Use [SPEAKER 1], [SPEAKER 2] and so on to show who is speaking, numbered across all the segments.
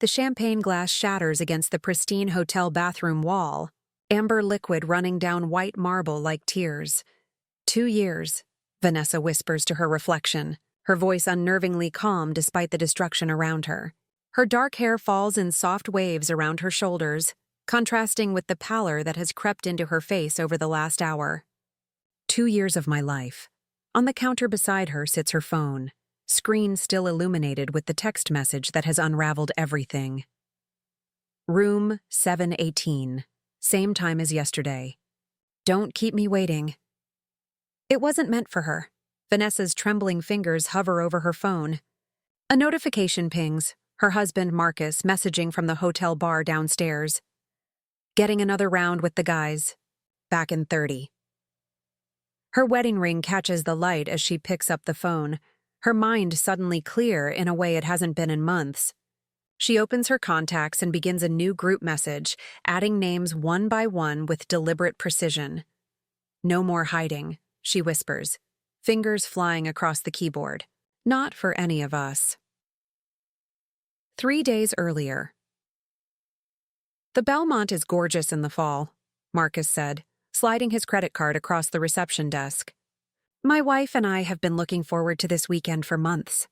[SPEAKER 1] The champagne glass shatters against the pristine hotel bathroom wall, amber liquid running down white marble like tears. 2 years, Vanessa whispers to her reflection, her voice unnervingly calm despite the destruction around her. Her dark hair falls in soft waves around her shoulders, contrasting with the pallor that has crept into her face over the last hour. 2 years of my life. On the counter beside her sits her phone, screen still illuminated with the text message that has unraveled everything. Room 718. Same time as yesterday. Don't keep me waiting. It wasn't meant for her. Vanessa's trembling fingers hover over her phone. A notification pings, her husband Marcus messaging from the hotel bar downstairs. Getting another round with the guys. Back in 30. Her wedding ring catches the light as she picks up the phone, her mind suddenly clear in a way it hasn't been in months. She opens her contacts and begins a new group message, adding names one by one with deliberate precision. No more hiding, she whispers, fingers flying across the keyboard. Not for any of us. 3 days earlier. The Belmont is gorgeous in the fall, Marcus said, sliding his credit card across the reception desk. My wife and I have been looking forward to this weekend for months.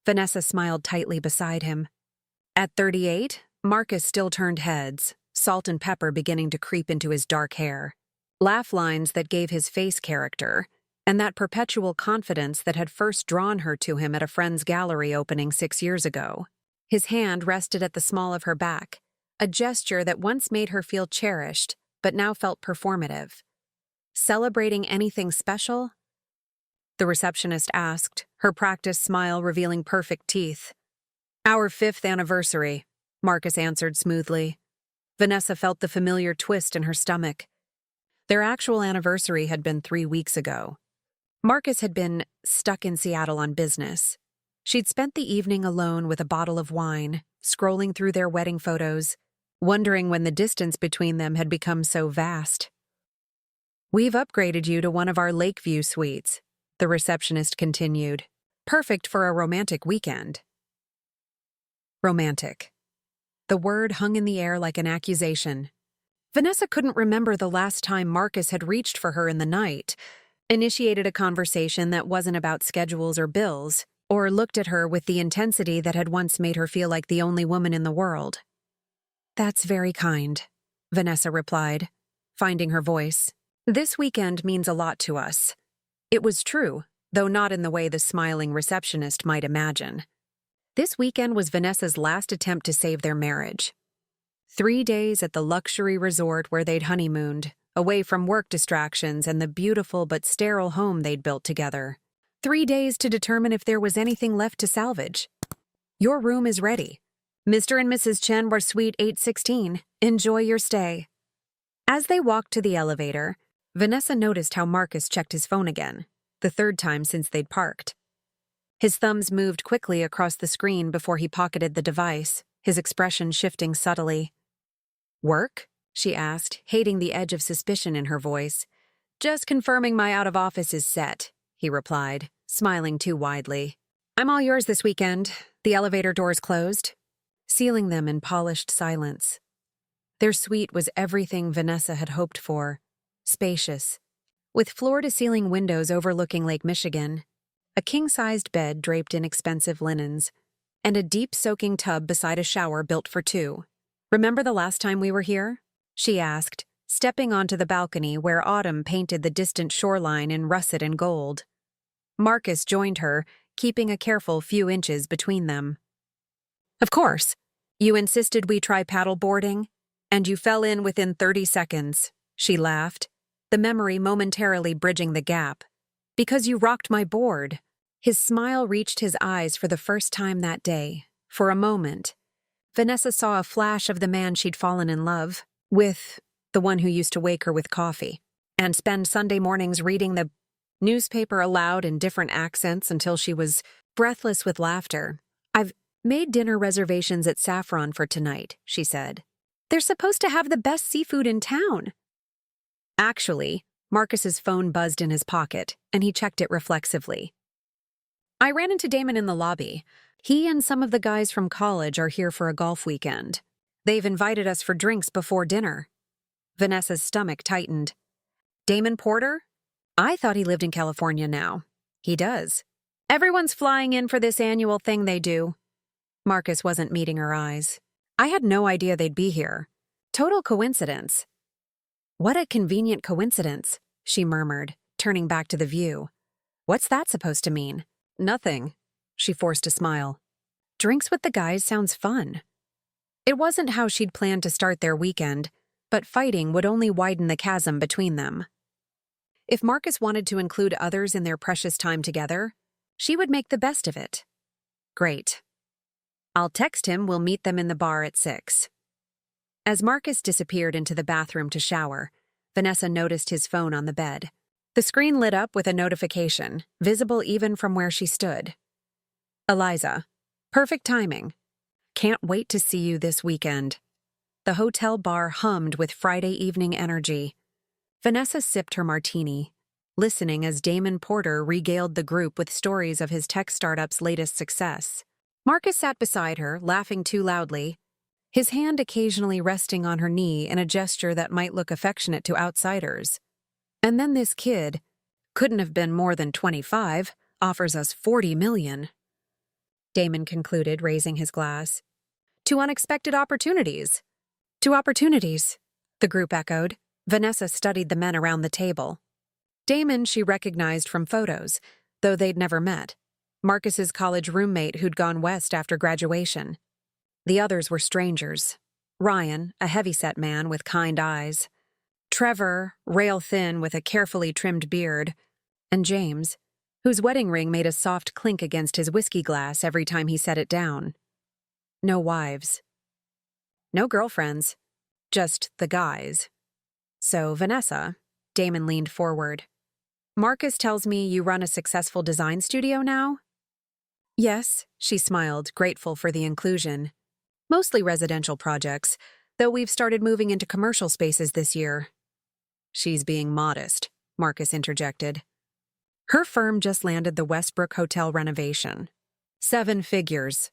[SPEAKER 1] Vanessa smiled tightly beside him. At 38, Marcus still turned heads, salt and pepper beginning to creep into his dark hair. Laugh lines that gave his face character, and that perpetual confidence that had first drawn her to him at a friend's gallery opening 6 years ago. His hand rested at the small of her back, a gesture that once made her feel cherished, but now felt performative. Celebrating anything special? The receptionist asked, her practiced smile revealing perfect teeth. Our 5th anniversary, Marcus answered smoothly. Vanessa felt the familiar twist in her stomach. Their actual anniversary had been 3 weeks ago. Marcus had been stuck in Seattle on business. She'd spent the evening alone with a bottle of wine, scrolling through their wedding photos, wondering when the distance between them had become so vast. We've upgraded you to one of our Lakeview suites, the receptionist continued. Perfect for a romantic weekend. Romantic. The word hung in the air like an accusation. Vanessa couldn't remember the last time Marcus had reached for her in the night, initiated a conversation that wasn't about schedules or bills, or looked at her with the intensity that had once made her feel like the only woman in the world. That's very kind, Vanessa replied, finding her voice. This weekend means a lot to us. It was true, though not in the way the smiling receptionist might imagine. This weekend was Vanessa's last attempt to save their marriage. 3 days at the luxury resort where they'd honeymooned, away from work distractions and the beautiful but sterile home they'd built together. 3 days to determine if there was anything left to salvage. Your room is ready. Mr. and Mrs. Chen were Suite 816. Enjoy your stay. As they walked to the elevator, Vanessa noticed how Marcus checked his phone again, the 3rd time since they'd parked. His thumbs moved quickly across the screen before he pocketed the device, his expression shifting subtly. Work? She asked, hating the edge of suspicion in her voice. Just confirming my out-of-office is set, he replied, smiling too widely. I'm all yours this weekend. The elevator doors closed, sealing them in polished silence. Their suite was everything Vanessa had hoped for. Spacious, with floor-to-ceiling windows overlooking Lake Michigan, a king-sized bed draped in expensive linens, and a deep soaking tub beside a shower built for 2. Remember the last time we were here? She asked, stepping onto the balcony where autumn painted the distant shoreline in russet and gold. Marcus joined her, keeping a careful few inches between them. Of course. You insisted we try paddle boarding, and you fell in within 30 seconds, she laughed, the memory momentarily bridging the gap. Because you rocked my board. His smile reached his eyes for the first time that day. For a moment, Vanessa saw a flash of the man she'd fallen in love with, the one who used to wake her with coffee, and spend Sunday mornings reading the newspaper aloud in different accents until she was breathless with laughter. I've made dinner reservations at Saffron for tonight, she said. They're supposed to have the best seafood in town. Actually, Marcus's phone buzzed in his pocket, and he checked it reflexively. I ran into Damon in the lobby. He and some of the guys from college are here for a golf weekend. They've invited us for drinks before dinner. Vanessa's stomach tightened. Damon Porter? I thought he lived in California now. He does. Everyone's flying in for this annual thing they do. Marcus wasn't meeting her eyes. I had no idea they'd be here. Total coincidence. What a convenient coincidence, she murmured, turning back to the view. What's that supposed to mean? Nothing. She forced a smile. Drinks with the guys sounds fun. It wasn't how she'd planned to start their weekend, but fighting would only widen the chasm between them. If Marcus wanted to include others in their precious time together, she would make the best of it. Great. I'll text him we'll meet them in the bar at 6. As Marcus disappeared into the bathroom to shower, Vanessa noticed his phone on the bed. The screen lit up with a notification, visible even from where she stood. Eliza. Perfect timing. Can't wait to see you this weekend. The hotel bar hummed with Friday evening energy. Vanessa sipped her martini, listening as Damon Porter regaled the group with stories of his tech startup's latest success. Marcus sat beside her, laughing too loudly, his hand occasionally resting on her knee in a gesture that might look affectionate to outsiders. And then this kid, couldn't have been more than 25, offers us $40 million. Damon concluded, raising his glass. To unexpected opportunities. To opportunities, the group echoed. Vanessa studied the men around the table. Damon she recognized from photos, though they'd never met. Marcus's college roommate who'd gone west after graduation. The others were strangers. Ryan, a heavyset man with kind eyes. Trevor, rail-thin with a carefully trimmed beard. And James, whose wedding ring made a soft clink against his whiskey glass every time he set it down. No wives. No girlfriends. Just the guys. So, Vanessa, Damon leaned forward. Marcus tells me you run a successful design studio now? Yes, she smiled, grateful for the inclusion. Mostly residential projects, though we've started moving into commercial spaces this year. She's being modest, Marcus interjected. Her firm just landed the Westbrook Hotel renovation. 7 figures.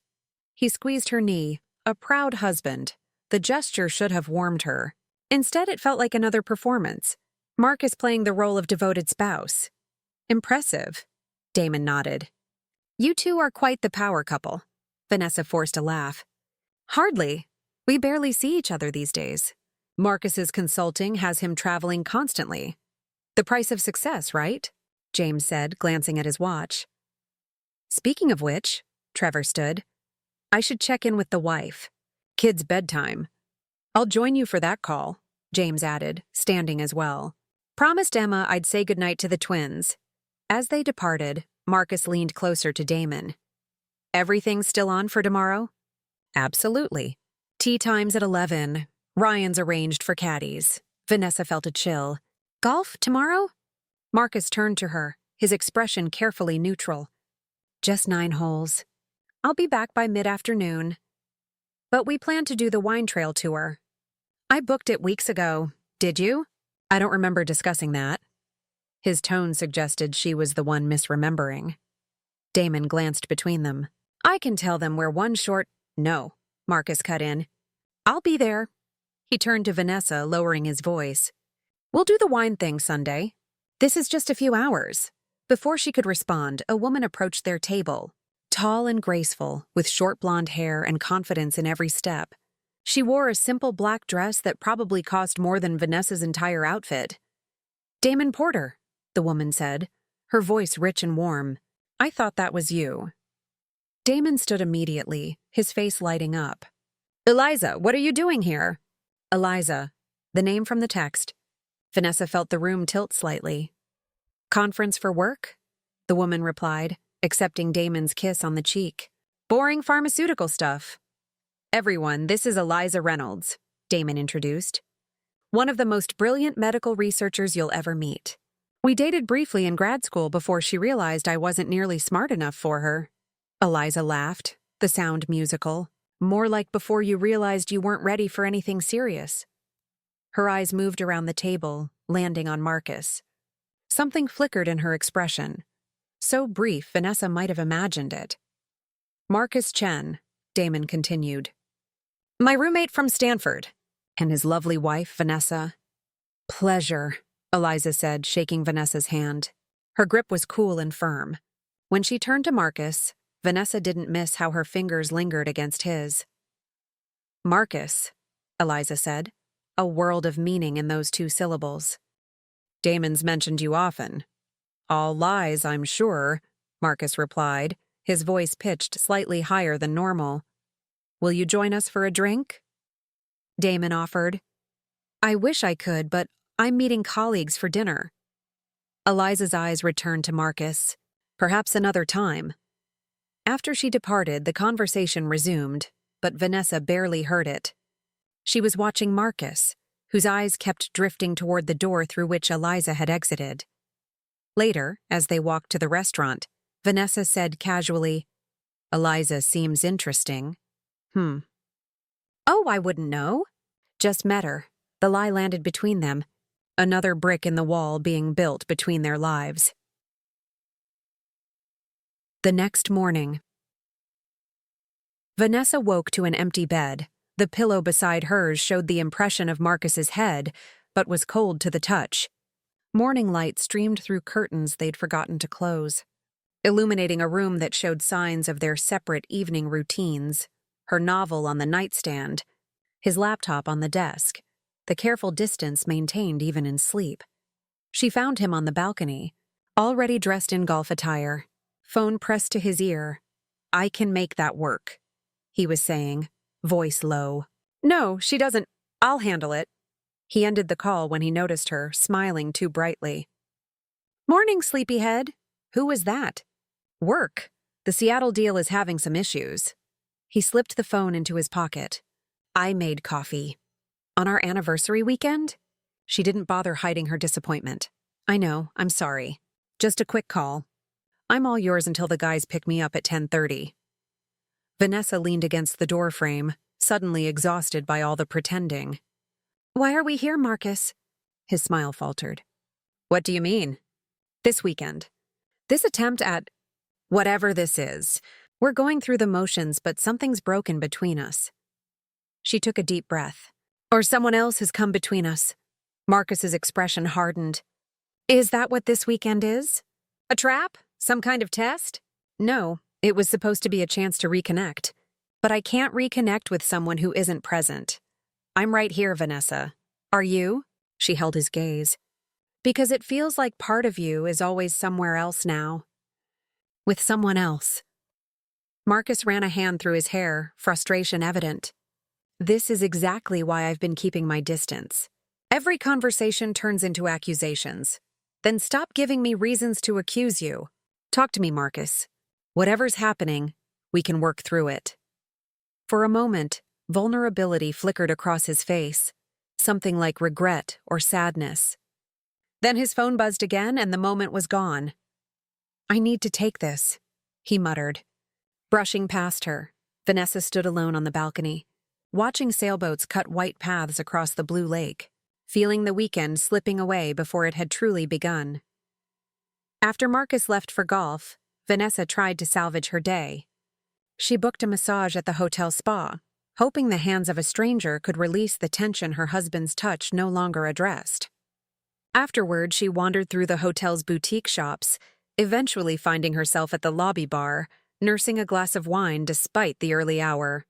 [SPEAKER 1] He squeezed her knee, a proud husband. The gesture should have warmed her. Instead, it felt like another performance. Marcus playing the role of devoted spouse. Impressive. Damon nodded. You two are quite the power couple. Vanessa forced a laugh. Hardly. We barely see each other these days. Marcus's consulting has him traveling constantly. The price of success, right? James said, glancing at his watch. Speaking of which, Trevor stood. I should check in with the wife. Kid's bedtime. I'll join you for that call, James added, standing as well. Promised Emma I'd say goodnight to the twins. As they departed, Marcus leaned closer to Damon. Everything still on for tomorrow? Absolutely. Tea time's at 11. Ryan's arranged for caddies. Vanessa felt a chill. Golf tomorrow? Marcus turned to her, his expression carefully neutral. Just 9 holes. I'll be back by mid-afternoon. But we plan to do the wine trail tour. I booked it weeks ago. Did you? I don't remember discussing that. His tone suggested she was the one misremembering. Damon glanced between them. I can tell them we're one short. No, Marcus cut in. I'll be there. He turned to Vanessa, lowering his voice. We'll do the wine thing Sunday. This is just a few hours. Before she could respond, a woman approached their table. Tall and graceful, with short blonde hair and confidence in every step. She wore a simple black dress that probably cost more than Vanessa's entire outfit. Damon Porter, the woman said, her voice rich and warm. I thought that was you. Damon stood immediately, his face lighting up. Eliza, what are you doing here? Eliza, the name from the text. Vanessa felt the room tilt slightly. Conference for work? The woman replied, accepting Damon's kiss on the cheek. Boring pharmaceutical stuff. Everyone, this is Eliza Reynolds, Damon introduced. One of the most brilliant medical researchers you'll ever meet. We dated briefly in grad school before she realized I wasn't nearly smart enough for her. Eliza laughed, the sound musical. More like before you realized you weren't ready for anything serious. Her eyes moved around the table, landing on Marcus. Something flickered in her expression. So brief, Vanessa might have imagined it. Marcus Chen, Damon continued. My roommate from Stanford. And his lovely wife, Vanessa. Pleasure, Eliza said, shaking Vanessa's hand. Her grip was cool and firm. When she turned to Marcus, Vanessa didn't miss how her fingers lingered against his. Marcus, Eliza said, a world of meaning in those two syllables. Damon's mentioned you often. All lies, I'm sure, Marcus replied, his voice pitched slightly higher than normal. Will you join us for a drink? Damon offered. I wish I could, but I'm meeting colleagues for dinner. Eliza's eyes returned to Marcus. Perhaps another time. After she departed, the conversation resumed, but Vanessa barely heard it. She was watching Marcus, whose eyes kept drifting toward the door through which Eliza had exited. Later, as they walked to the restaurant, Vanessa said casually, Eliza seems interesting. Oh, I wouldn't know. Just met her. The lie landed between them. Another brick in the wall being built between their lives. The next morning. Vanessa woke to an empty bed. The pillow beside hers showed the impression of Marcus's head, but was cold to the touch. Morning light streamed through curtains they'd forgotten to close, illuminating a room that showed signs of their separate evening routines. Her novel on the nightstand, his laptop on the desk, the careful distance maintained even in sleep. She found him on the balcony, already dressed in golf attire, phone pressed to his ear. I can make that work, he was saying, voice low. No, she doesn't. I'll handle it. He ended the call when he noticed her, smiling too brightly. Morning, sleepyhead. Who was that? Work. The Seattle deal is having some issues. He slipped the phone into his pocket. I made coffee. On our anniversary weekend? She didn't bother hiding her disappointment. I know, I'm sorry. Just a quick call. I'm all yours until the guys pick me up at 10:30. Vanessa leaned against the doorframe, suddenly exhausted by all the pretending. Why are we here, Marcus? His smile faltered. What do you mean? This weekend. This attempt at whatever this is. We're going through the motions, but something's broken between us. She took a deep breath. Or someone else has come between us. Marcus's expression hardened. Is that what this weekend is? A trap? Some kind of test? No, it was supposed to be a chance to reconnect. But I can't reconnect with someone who isn't present. I'm right here, Vanessa. Are you? She held his gaze. Because it feels like part of you is always somewhere else now. With someone else. Marcus ran a hand through his hair, frustration evident. This is exactly why I've been keeping my distance. Every conversation turns into accusations. Then stop giving me reasons to accuse you. Talk to me, Marcus. Whatever's happening, we can work through it. For a moment, vulnerability flickered across his face, something like regret or sadness. Then his phone buzzed again and the moment was gone. I need to take this, he muttered. Brushing past her, Vanessa stood alone on the balcony, watching sailboats cut white paths across the blue lake, feeling the weekend slipping away before it had truly begun. After Marcus left for golf, Vanessa tried to salvage her day. She booked a massage at the hotel spa, hoping the hands of a stranger could release the tension her husband's touch no longer addressed. Afterward, she wandered through the hotel's boutique shops, eventually finding herself at the lobby bar, nursing a glass of wine despite the early hour.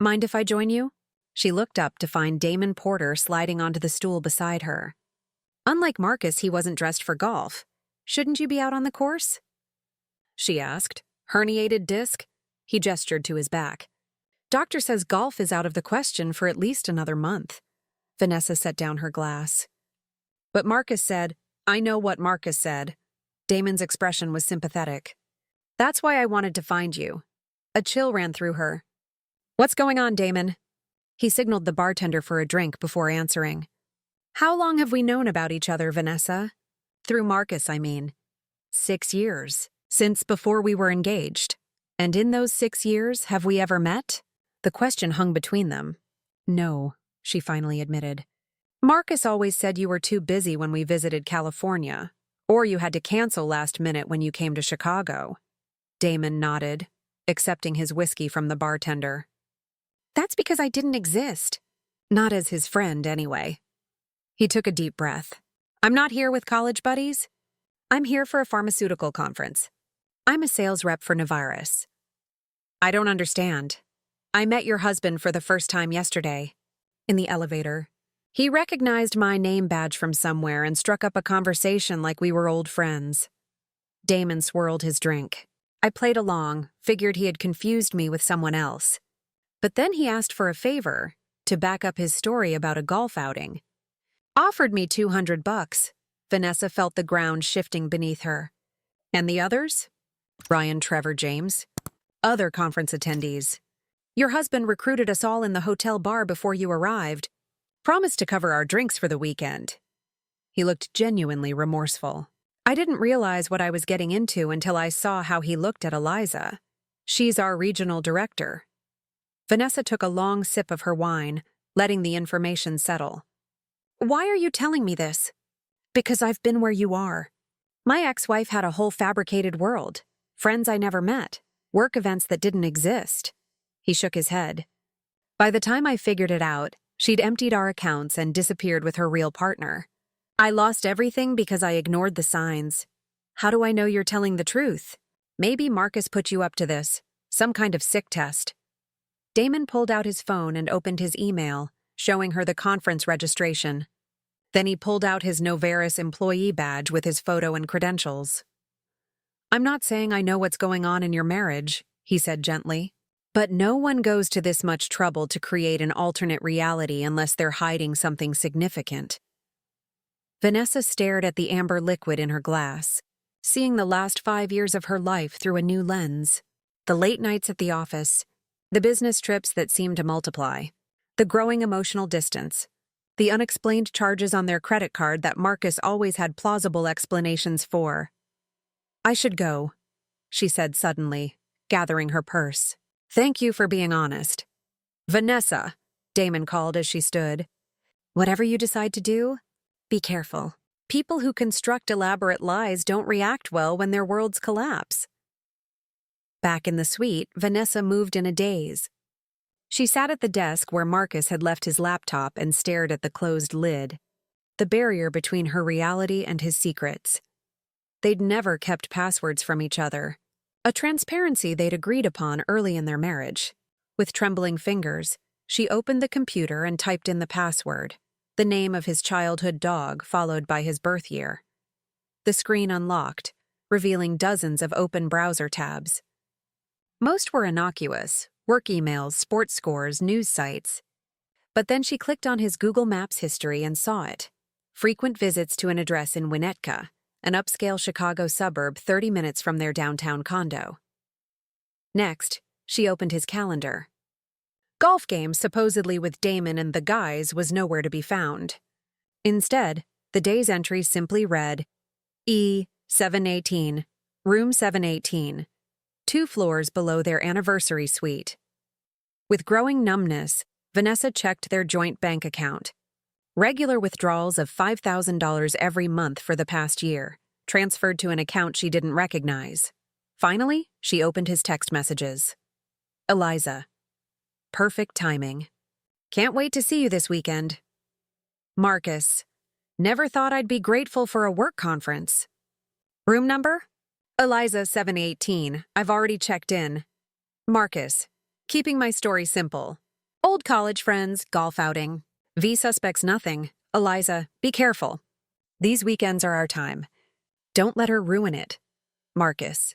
[SPEAKER 1] Mind if I join you? She looked up to find Damon Porter sliding onto the stool beside her. Unlike Marcus, he wasn't dressed for golf. Shouldn't you be out on the course? She asked. Herniated disc? He gestured to his back. Doctor says golf is out of the question for at least another month. Vanessa set down her glass. But Marcus said, I know what Marcus said. Damon's expression was sympathetic. That's why I wanted to find you. A chill ran through her. What's going on, Damon? He signaled the bartender for a drink before answering. How long have we known about each other, Vanessa? Through Marcus, I mean. 6 years, since before we were engaged. And in those 6 years, have we ever met? The question hung between them. No, she finally admitted. Marcus always said you were too busy when we visited California, or you had to cancel last minute when you came to Chicago. Damon nodded. accepting his whiskey from the bartender. That's because I didn't exist. Not as his friend, anyway. He took a deep breath. I'm not here with college buddies. I'm here for a pharmaceutical conference. I'm a sales rep for Navarus. I don't understand. I met your husband for the first time yesterday. In the elevator. He recognized my name badge from somewhere and struck up a conversation like we were old friends. Damon swirled his drink. I played along, figured he had confused me with someone else. But then he asked for a favor, to back up his story about a golf outing. Offered me $200. Vanessa felt the ground shifting beneath her. And the others? Ryan, Trevor, James. Other conference attendees. Your husband recruited us all in the hotel bar before you arrived. Promised to cover our drinks for the weekend. He looked genuinely remorseful. I didn't realize what I was getting into until I saw how he looked at Eliza. She's our regional director. Vanessa took a long sip of her wine, letting the information settle. Why are you telling me this? Because I've been where you are. My ex-wife had a whole fabricated world. Friends I never met. Work events that didn't exist. He shook his head. By the time I figured it out, she'd emptied our accounts and disappeared with her real partner. I lost everything because I ignored the signs. How do I know you're telling the truth? Maybe Marcus put you up to this. Some kind of sick test. Damon pulled out his phone and opened his email, showing her the conference registration. Then he pulled out his Novaris employee badge with his photo and credentials. I'm not saying I know what's going on in your marriage, he said gently. But no one goes to this much trouble to create an alternate reality unless they're hiding something significant. Vanessa stared at the amber liquid in her glass, seeing the last 5 years of her life through a new lens. The late nights at the office, the business trips that seemed to multiply, the growing emotional distance, the unexplained charges on their credit card that Marcus always had plausible explanations for. I should go, she said suddenly, gathering her purse. Thank you for being honest. Vanessa, Damon called as she stood. Whatever you decide to do, be careful. People who construct elaborate lies don't react well when their worlds collapse. Back in the suite, Vanessa moved in a daze. She sat at the desk where Marcus had left his laptop and stared at the closed lid, the barrier between her reality and his secrets. They'd never kept passwords from each other, a transparency they'd agreed upon early in their marriage. With trembling fingers, she opened the computer and typed in the password, the name of his childhood dog followed by his birth year. The screen unlocked, revealing dozens of open browser tabs. Most were innocuous, work emails, sports scores, news sites. But then she clicked on his Google Maps history and saw it. Frequent visits to an address in Winnetka, an upscale Chicago suburb 30 minutes from their downtown condo. Next, she opened his calendar. Golf games supposedly with Damon and the guys was nowhere to be found. Instead, the day's entry simply read, E718, room 718, 2 floors below their anniversary suite. With growing numbness, Vanessa checked their joint bank account. Regular withdrawals of $5,000 every month for the past year, transferred to an account she didn't recognize. Finally, she opened his text messages. Eliza. Perfect timing. Can't wait to see you this weekend. Marcus. Never thought I'd be grateful for a work conference. Room number? Eliza 718. I've already checked in. Marcus. Keeping my story simple. Old college friends, golf outing. V suspects nothing. Eliza, be careful. These weekends are our time. Don't let her ruin it. Marcus.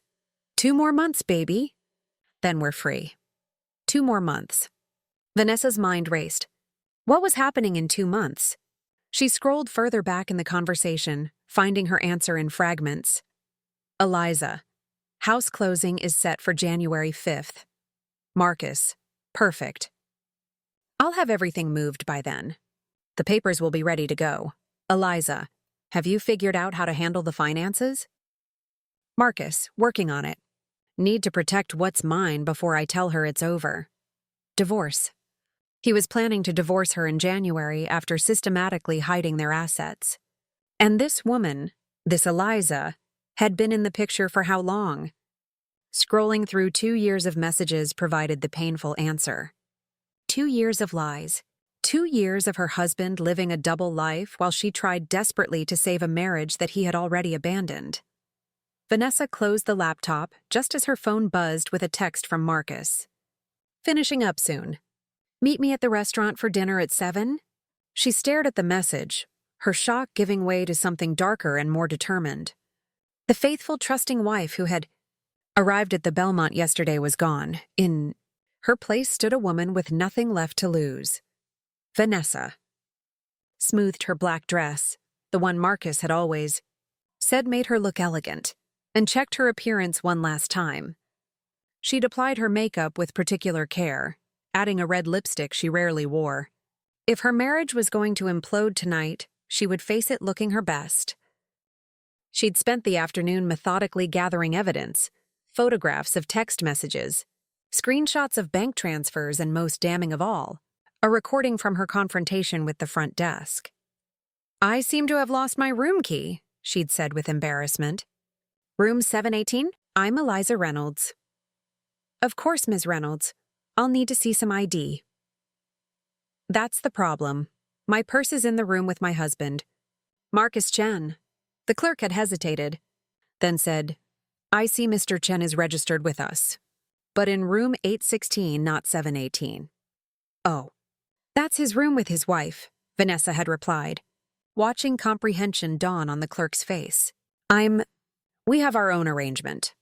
[SPEAKER 1] 2 more months, baby. Then we're free. 2 more months. Vanessa's mind raced. What was happening in 2 months? She scrolled further back in the conversation, finding her answer in fragments. Eliza. House closing is set for January 5th. Marcus. Perfect. I'll have everything moved by then. The papers will be ready to go. Eliza. Have you figured out how to handle the finances? Marcus. Working on it. Need to protect what's mine before I tell her it's over. Divorce. He was planning to divorce her in January after systematically hiding their assets. And this woman, this Eliza, had been in the picture for how long? Scrolling through 2 years of messages provided the painful answer. 2 years of lies. 2 years of her husband living a double life while she tried desperately to save a marriage that he had already abandoned. Vanessa closed the laptop just as her phone buzzed with a text from Marcus. "Finishing up soon. Meet me at the restaurant for dinner at 7?" She stared at the message, her shock giving way to something darker and more determined. The faithful, trusting wife who had arrived at the Belmont yesterday was gone. In her place stood a woman with nothing left to lose. Vanessa. Smoothed her black dress, the one Marcus had always said made her look elegant, and checked her appearance one last time. She'd applied her makeup with particular care, adding a red lipstick she rarely wore. If her marriage was going to implode tonight, she would face it looking her best. She'd spent the afternoon methodically gathering evidence, photographs of text messages, screenshots of bank transfers, and most damning of all, a recording from her confrontation with the front desk. "I seem to have lost my room key," she'd said with embarrassment. "Room 718? I'm Eliza Reynolds." "Of course, Ms. Reynolds. I'll need to see some ID." "That's the problem. My purse is in the room with my husband, Marcus Chen." The clerk had hesitated, then said, "I see Mr. Chen is registered with us, but in room 816, not 718. "Oh, that's his room with his wife," Vanessa had replied, watching comprehension dawn on the clerk's face. We have our own arrangement."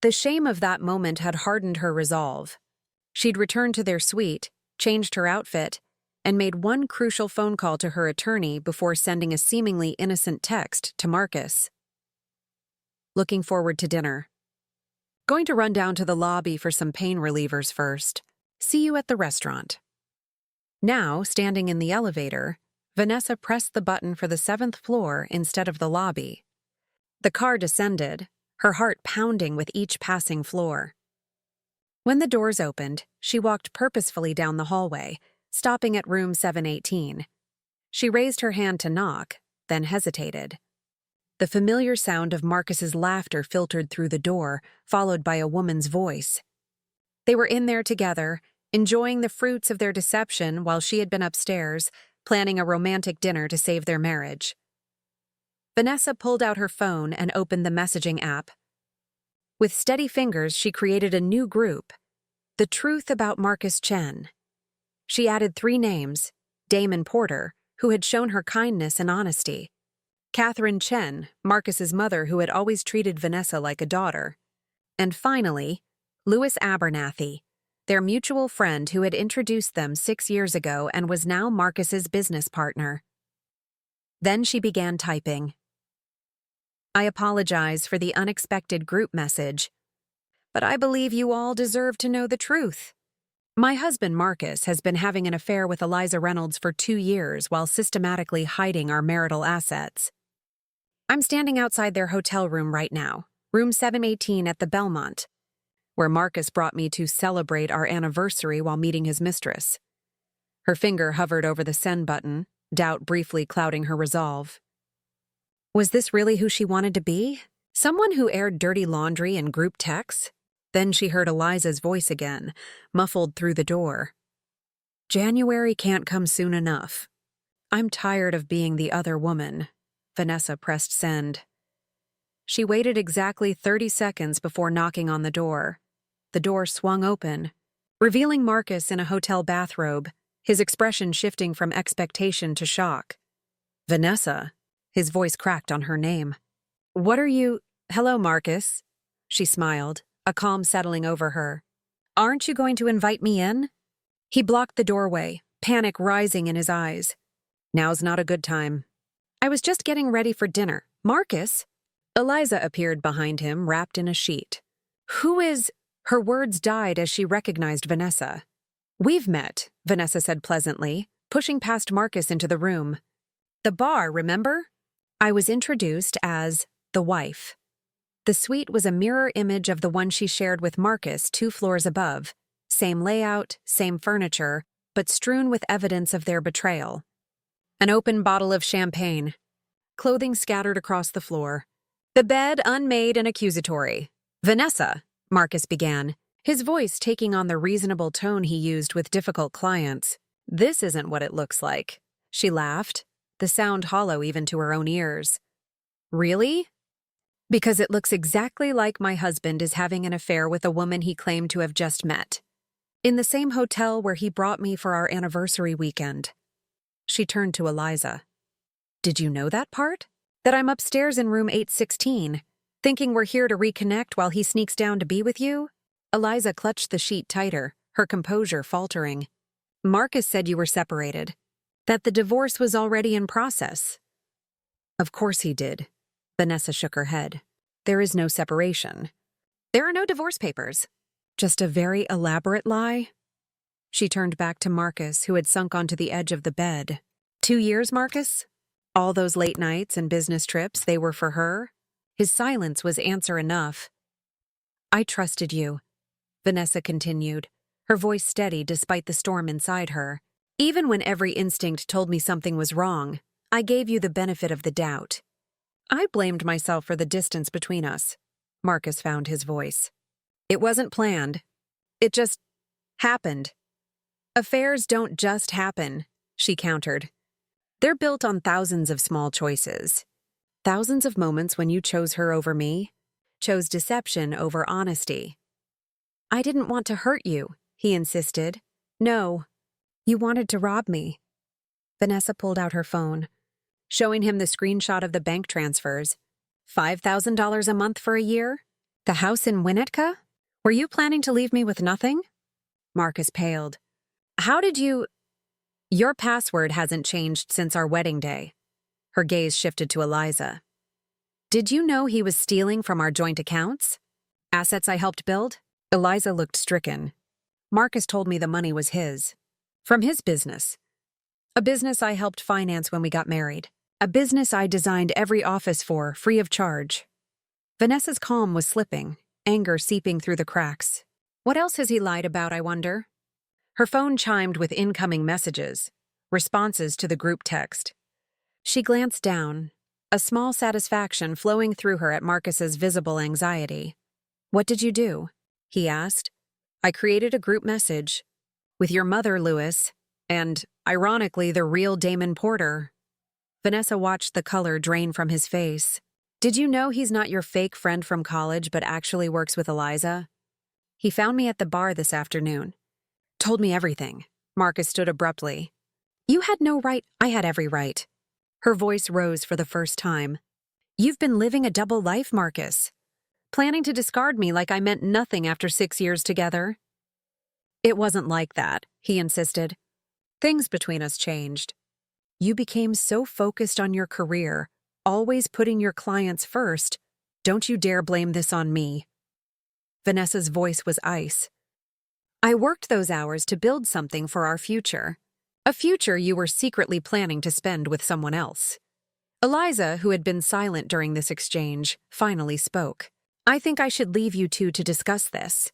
[SPEAKER 1] The shame of that moment had hardened her resolve. She'd returned to their suite, changed her outfit, and made one crucial phone call to her attorney before sending a seemingly innocent text to Marcus. "Looking forward to dinner. Going to run down to the lobby for some pain relievers first. See you at the restaurant." Now, standing in the elevator, Vanessa pressed the button for the 7th floor instead of the lobby. The car descended, her heart pounding with each passing floor. When the doors opened, she walked purposefully down the hallway, stopping at room 718. She raised her hand to knock, then hesitated. The familiar sound of Marcus's laughter filtered through the door, followed by a woman's voice. They were in there together, enjoying the fruits of their deception while she had been upstairs, planning a romantic dinner to save their marriage. Vanessa pulled out her phone and opened the messaging app. With steady fingers, she created a new group, The Truth About Marcus Chen. She added 3 names, Damon Porter, who had shown her kindness and honesty, Catherine Chen, Marcus's mother who had always treated Vanessa like a daughter, and finally, Louis Abernathy, their mutual friend who had introduced them 6 years ago and was now Marcus's business partner. Then she began typing. "I apologize for the unexpected group message, but I believe you all deserve to know the truth. My husband Marcus has been having an affair with Eliza Reynolds for 2 years while systematically hiding our marital assets. I'm standing outside their hotel room right now, room 718 at the Belmont, where Marcus brought me to celebrate our anniversary while meeting his mistress." Her finger hovered over the send button, doubt briefly clouding her resolve. Was this really who she wanted to be? Someone who aired dirty laundry in group texts? Then she heard Eliza's voice again, muffled through the door. "January can't come soon enough. I'm tired of being the other woman." Vanessa pressed send. She waited exactly 30 seconds before knocking on the door. The door swung open, revealing Marcus in a hotel bathrobe, his expression shifting from expectation to shock. "Vanessa," his voice cracked on her name. "What are you—" "Hello, Marcus." She smiled, a calm settling over her. "Aren't you going to invite me in?" He blocked the doorway, panic rising in his eyes. "Now's not a good time. I was just getting ready for dinner. Marcus?" Eliza appeared behind him, wrapped in a sheet. "Who is—" Her words died as she recognized Vanessa. "We've met," Vanessa said pleasantly, pushing past Marcus into the room. "The bar, remember? I was introduced as the wife." The suite was a mirror image of the one she shared with Marcus 2 floors above. Same layout, same furniture, but strewn with evidence of their betrayal. An open bottle of champagne. Clothing scattered across the floor. The bed unmade and accusatory. "Vanessa," Marcus began, his voice taking on the reasonable tone he used with difficult clients. This isn't what it looks like. She laughed, the sound hollow even to her own ears. Really? Because it looks exactly like my husband is having an affair with a woman he claimed to have just met. In the same hotel where he brought me for our anniversary weekend. She turned to Eliza. Did you know that part? That I'm upstairs in room 816, thinking we're here to reconnect while he sneaks down to be with you? Eliza clutched the sheet tighter, her composure faltering. Marcus said you were separated. That the divorce was already in process. Of course he did. Vanessa shook her head. There is no separation. There are no divorce papers. Just a very elaborate lie? She turned back to Marcus, who had sunk onto the edge of the bed. 2 years, Marcus? All those late nights and business trips, they were for her? His silence was answer enough. I trusted you, Vanessa continued, her voice steady despite the storm inside her. Even when every instinct told me something was wrong, I gave you the benefit of the doubt. I blamed myself for the distance between us. Marcus found his voice. It wasn't planned. It just happened. Affairs don't just happen, she countered. They're built on thousands of small choices. Thousands of moments when you chose her over me, chose deception over honesty. I didn't want to hurt you, he insisted. No, you wanted to rob me. Vanessa pulled out her phone, showing him the screenshot of the bank transfers. $5,000 a month for a year? The house in Winnetka? Were you planning to leave me with nothing? Marcus paled. How did you... Your password hasn't changed since our wedding day. Her gaze shifted to Eliza. Did you know he was stealing from our joint accounts? Assets I helped build? Eliza looked stricken. Marcus told me the money was his. From his business. A business I helped finance when we got married. A business I designed every office for, free of charge. Vanessa's calm was slipping, anger seeping through the cracks. What else has he lied about, I wonder? Her phone chimed with incoming messages, responses to the group text. She glanced down, a small satisfaction flowing through her at Marcus's visible anxiety. What did you do? He asked. I created a group message. With your mother, Louis, and, ironically, the real Damon Porter. Vanessa watched the color drain from his face. Did you know he's not your fake friend from college but actually works with Eliza? He found me at the bar this afternoon. Told me everything. Marcus stood abruptly. You had no right. I had every right. Her voice rose for the first time. You've been living a double life, Marcus. Planning to discard me like I meant nothing after 6 years together. It wasn't like that, he insisted. Things between us changed. You became so focused on your career, always putting your clients first. Don't you dare blame this on me. Vanessa's voice was ice. I worked those hours to build something for our future. A future you were secretly planning to spend with someone else. Eliza, who had been silent during this exchange, finally spoke. I think I should leave you two to discuss this.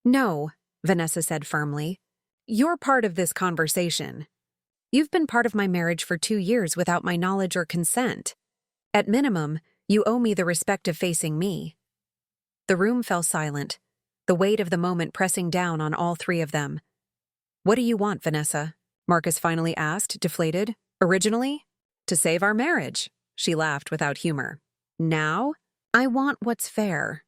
[SPEAKER 1] No, Vanessa said firmly. You're part of this conversation. You've been part of my marriage for 2 years without my knowledge or consent. At minimum, you owe me the respect of facing me. The room fell silent, the weight of the moment pressing down on all three of them. What do you want, Vanessa? Marcus finally asked, deflated. Originally? To save our marriage. She laughed without humor. Now? I want what's fair.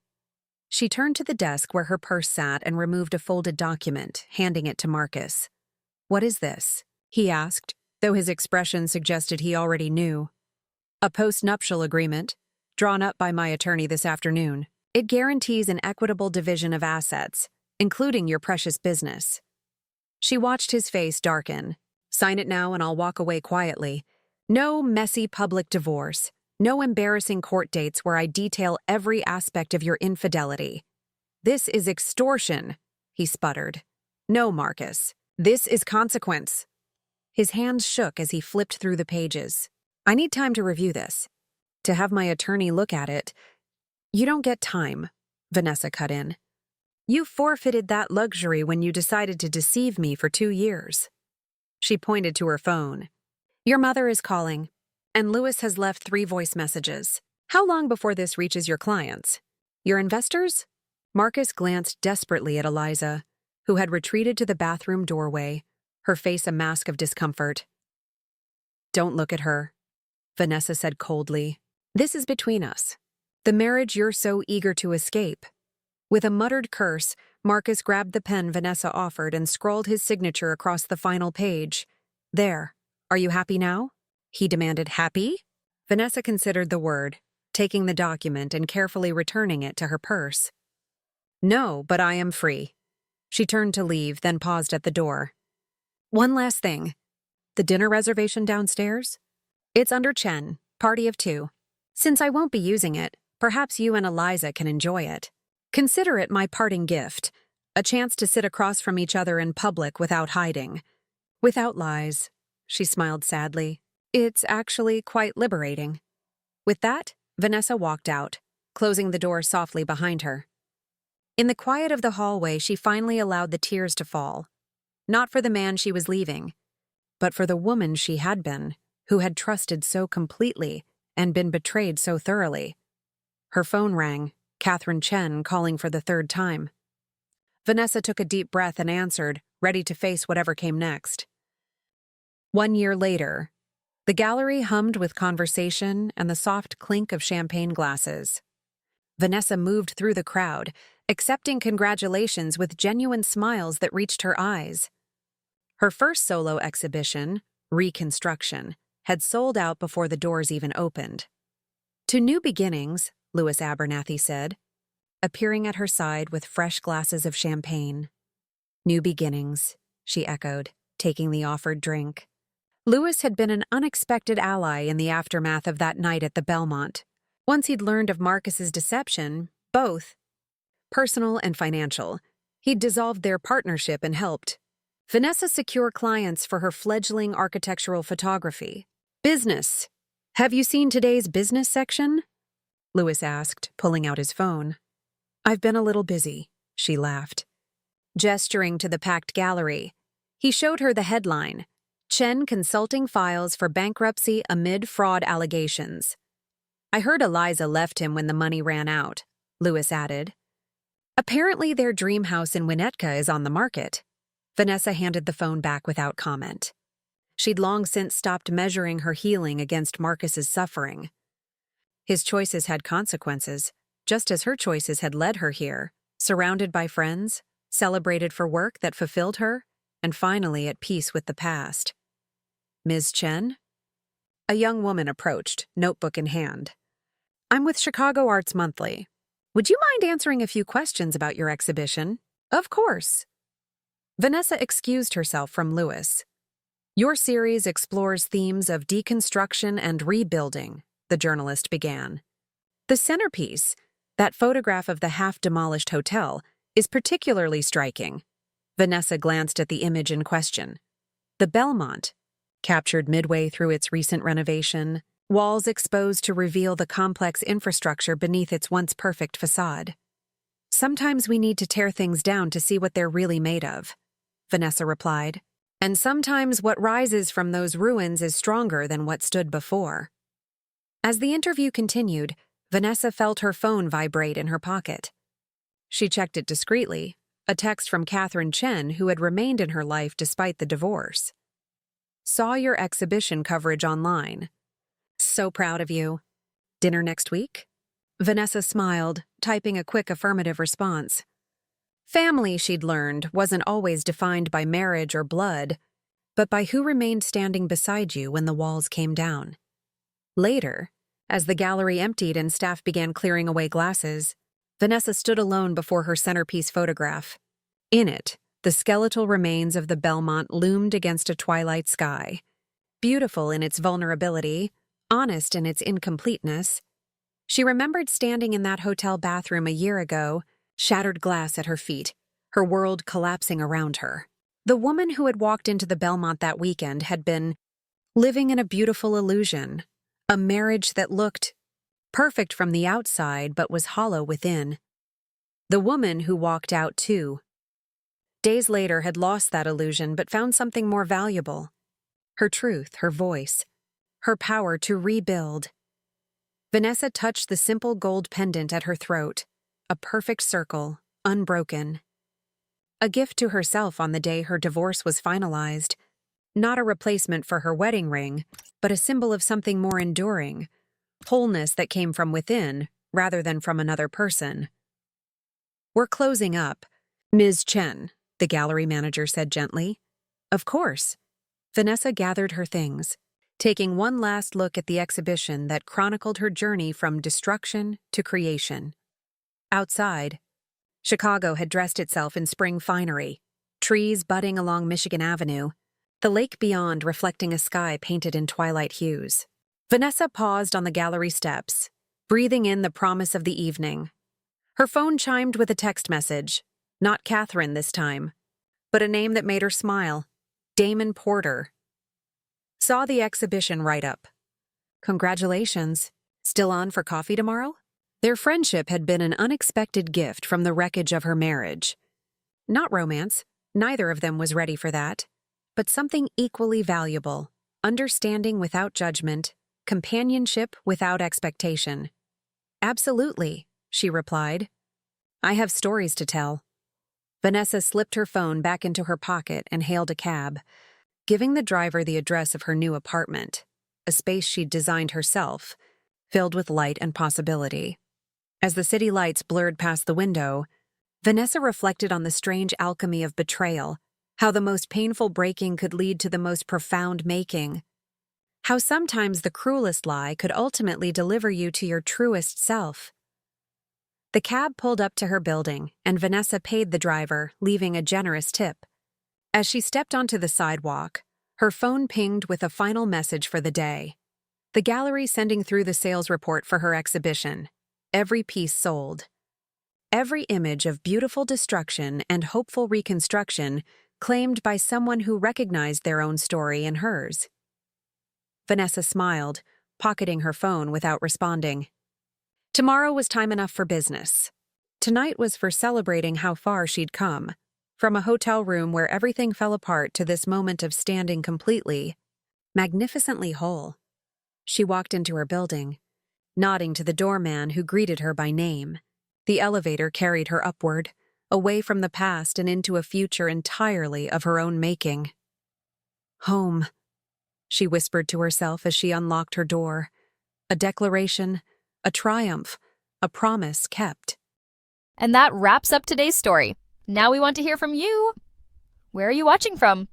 [SPEAKER 1] She turned to the desk where her purse sat and removed a folded document, handing it to Marcus. What is this? He asked, though his expression suggested he already knew. A post-nuptial agreement, drawn up by my attorney this afternoon. It guarantees an equitable division of assets, including your precious business. She watched his face darken. Sign it now and I'll walk away quietly. No messy public divorce. No embarrassing court dates where I detail every aspect of your infidelity. This is extortion, he sputtered. No, Marcus. This is consequence. His hands shook as he flipped through the pages. I need time to review this. To have my attorney look at it. You don't get time, Vanessa cut in. You forfeited that luxury when you decided to deceive me for 2 years. She pointed to her phone. Your mother is calling, and Louis has left 3 voice messages. How long before this reaches your clients? Your investors? Marcus glanced desperately at Eliza, who had retreated to the bathroom doorway, her face a mask of discomfort. "Don't look at her," Vanessa said coldly. "This is between us. The marriage you're so eager to escape." With a muttered curse, Marcus grabbed the pen Vanessa offered and scrawled his signature across the final page. "There. Are you happy now?" he demanded. "Happy?" Vanessa considered the word, taking the document and carefully returning it to her purse. "No, but I am free." She turned to leave, then paused at the door. "One last thing. The dinner reservation downstairs? It's under Chen, party of 2. Since I won't be using it, perhaps you and Eliza can enjoy it. Consider it my parting gift, a chance to sit across from each other in public without hiding. Without lies." She smiled sadly. "It's actually quite liberating." With that, Vanessa walked out, closing the door softly behind her. In the quiet of the hallway, she finally allowed the tears to fall. Not for the man she was leaving, but for the woman she had been, who had trusted so completely and been betrayed so thoroughly. Her phone rang, Catherine Chen calling for the 3rd time. Vanessa took a deep breath and answered, ready to face whatever came next. 1 year later, the gallery hummed with conversation and the soft clink of champagne glasses. Vanessa moved through the crowd, accepting congratulations with genuine smiles that reached her eyes. Her first solo exhibition, Reconstruction, had sold out before the doors even opened. "To new beginnings," Louis Abernathy said, appearing at her side with fresh glasses of champagne. "New beginnings," she echoed, taking the offered drink. Louis had been an unexpected ally in the aftermath of that night at the Belmont. Once he'd learned of Marcus's deception, both personal and financial, he'd dissolved their partnership and helped Vanessa secure clients for her fledgling architectural photography. "Business. Have you seen today's business section?" Louis asked, pulling out his phone. "I've been a little busy," she laughed. Gesturing to the packed gallery, he showed her the headline, "Chen Consulting Files for Bankruptcy Amid Fraud Allegations." "I heard Eliza left him when the money ran out," Louis added. "Apparently their dream house in Winnetka is on the market." Vanessa handed the phone back without comment. She'd long since stopped measuring her healing against Marcus's suffering. His choices had consequences, just as her choices had led her here, surrounded by friends, celebrated for work that fulfilled her, and finally at peace with the past. "Ms. Chen?" A young woman approached, notebook in hand. "I'm with Chicago Arts Monthly. Would you mind answering a few questions about your exhibition?" "Of course." Vanessa excused herself from Louis. "Your series explores themes of deconstruction and rebuilding," the journalist began. "The centerpiece, that photograph of the half-demolished hotel, is particularly striking." Vanessa glanced at the image in question. The Belmont, captured midway through its recent renovation, walls exposed to reveal the complex infrastructure beneath its once perfect facade. "Sometimes we need to tear things down to see what they're really made of," Vanessa replied. "And sometimes what rises from those ruins is stronger than what stood before." As the interview continued, Vanessa felt her phone vibrate in her pocket. She checked it discreetly, a text from Catherine Chen, who had remained in her life despite the divorce. "Saw your exhibition coverage online. So proud of you. Dinner next week?" Vanessa smiled, typing a quick affirmative response. Family, she'd learned, wasn't always defined by marriage or blood, but by who remained standing beside you when the walls came down. Later, as the gallery emptied and staff began clearing away glasses, Vanessa stood alone before her centerpiece photograph. In it, the skeletal remains of the Belmont loomed against a twilight sky. Beautiful in its vulnerability, honest in its incompleteness, she remembered standing in that hotel bathroom a year ago, shattered glass at her feet, her world collapsing around her. The woman who had walked into the Belmont that weekend had been living in a beautiful illusion, a marriage that looked perfect from the outside but was hollow within. The woman who walked out too, days later, had lost that illusion but found something more valuable. Her truth, her voice, her power to rebuild. Vanessa touched the simple gold pendant at her throat, a perfect circle, unbroken. A gift to herself on the day her divorce was finalized. Not a replacement for her wedding ring, but a symbol of something more enduring. Wholeness that came from within, rather than from another person. "We're closing up, Ms. Chen," the gallery manager said gently. "Of course." Vanessa gathered her things, taking one last look at the exhibition that chronicled her journey from destruction to creation. Outside, Chicago had dressed itself in spring finery, trees budding along Michigan Avenue, the lake beyond reflecting a sky painted in twilight hues. Vanessa paused on the gallery steps, breathing in the promise of the evening. Her phone chimed with a text message, not Catherine this time, but a name that made her smile, Damon Porter. Saw the exhibition write-up. "Congratulations. Still on for coffee tomorrow?" Their friendship had been an unexpected gift from the wreckage of her marriage. Not romance, neither of them was ready for that, but something equally valuable, understanding without judgment, companionship without expectation. "Absolutely," she replied. "I have stories to tell." Vanessa slipped her phone back into her pocket and hailed a cab, giving the driver the address of her new apartment, a space she'd designed herself, filled with light and possibility. As the city lights blurred past the window, Vanessa reflected on the strange alchemy of betrayal, how the most painful breaking could lead to the most profound making, how sometimes the cruelest lie could ultimately deliver you to your truest self. The cab pulled up to her building, and Vanessa paid the driver, leaving a generous tip. As she stepped onto the sidewalk, her phone pinged with a final message for the day. The gallery sending through the sales report for her exhibition. Every piece sold. Every image of beautiful destruction and hopeful reconstruction claimed by someone who recognized their own story and hers. Vanessa smiled, pocketing her phone without responding. Tomorrow was time enough for business. Tonight was for celebrating how far she'd come, from a hotel room where everything fell apart to this moment of standing completely, magnificently whole. She walked into her building, nodding to the doorman who greeted her by name. The elevator carried her upward, away from the past and into a future entirely of her own making. "Home," she whispered to herself as she unlocked her door. A declaration, a triumph, a promise kept.
[SPEAKER 2] And that wraps up today's story. Now we want to hear from you. Where are you watching from?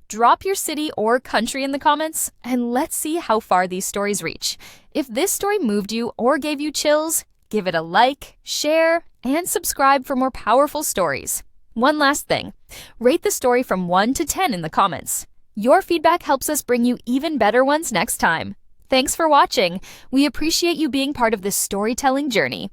[SPEAKER 2] Drop your city or country in the comments, and let's see how far these stories reach. If this story moved you or gave you chills, give it a like, share, and subscribe for more powerful stories. One last thing, rate the story from 1 to 10 in the comments. Your feedback helps us bring you even better ones next time. Thanks for watching. We appreciate you being part of this storytelling journey.